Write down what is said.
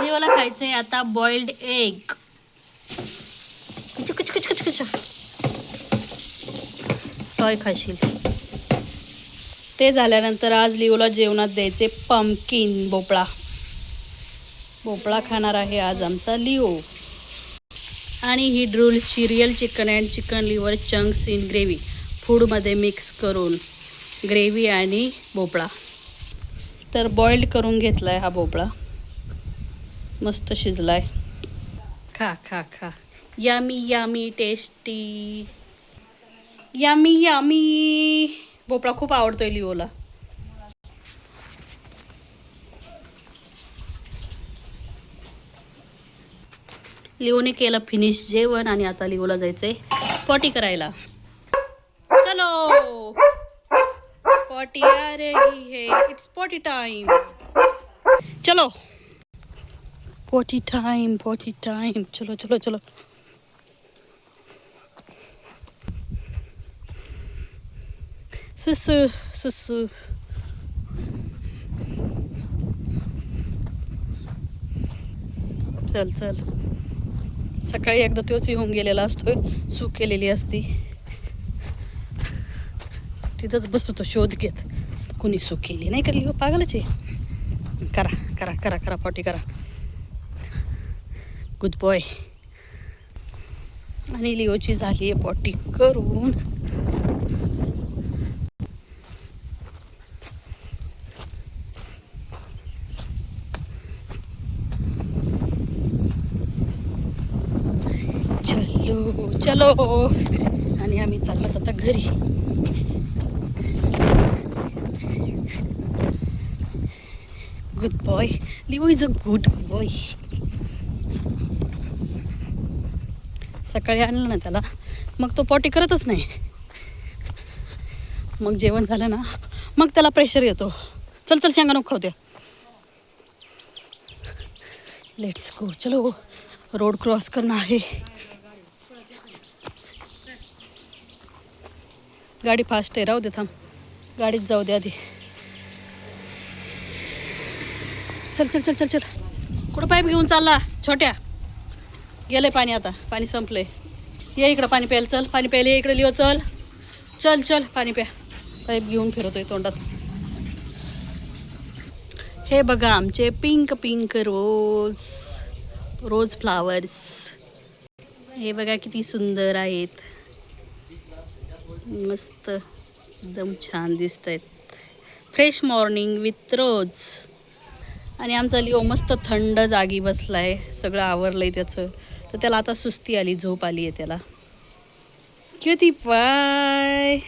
लिओला खायचंय आता boiled egg. Toy खाशील. ते झाल्यानंतर आज लिओला जेवणात द्यायचे पंपकिन भोपळा. भोपळा खाणार आहे आज आमचा लिओ. आणि ही ड्रूलची real chicken and chicken liver chunks in gravy फूडमध्ये मिक्स करून ग्रेव्ही आणि भोपळा. तर बॉइल्ड करून घेतला आहे हा भोपळा. मस्त शिजलाय. खा खा खा. यामी यामी टेस्टी. यामी यामी. भोपळा खूप आवडतोय लिओला. लिओने केलं फिनिश जेवण आणि आता लिओला जायचंय पॉटी करायला. चलो पॉटी आ रही है. It's potty time. चलो पॉटी टाइम. Potty time. चलो चलो चलो. सुसु सुसु. चल चल. सकाळी एकदा तोच येऊन गेलेला असतोय. सूक केलेली असती तिथंच बसतो तो शोध घेत. कुणी सूक केली नाही करली. पागलच आहे. करा करा करा करा पॉटी करा. Good boy. आणि लिओची झाली आहे पॉटी करून. चलो चलो. आणि आम्ही चाललो आता घरी. Good boy. Leo is a good boy. सकाळी आणलं ना त्याला मग तो पॉटी करतच नाही. मग जेवण झालं ना मग त्याला प्रेशर येतो. चल चल शेंगा नको खाऊ द्या. Let's go. चलो रोड क्रॉस करणं आहे. गाडी फास्ट आहे. राहू दे थांब. गाडीत जाऊ दे आधी. चल चल चल चल चल. कुठं पाईप घेऊन चालला छोट्या. गेलंय पाणी आता. पाणी संपलंय. ये इकडं पाणी प्यायला. चल पाणी प्यायला इकडे लिओ. चल चल चल पाणी प्या. पाईप घेऊन फिरतोय तोंडात. हे बघा आमचे पिंक पिंक रोज. रोज फ्लावर्स. हे बघा किती सुंदर आहेत. मस्त एकदम छान दिसत आहेत. फ्रेश मॉर्निंग विथ रोज. आणि आमचा लिओ मस्त थंड जागी बसलाय. सगळं आवरलंय त्याचं. तर त्याला आता सुस्ती आली. झोप आली आहे त्याला. क्युटी पाय.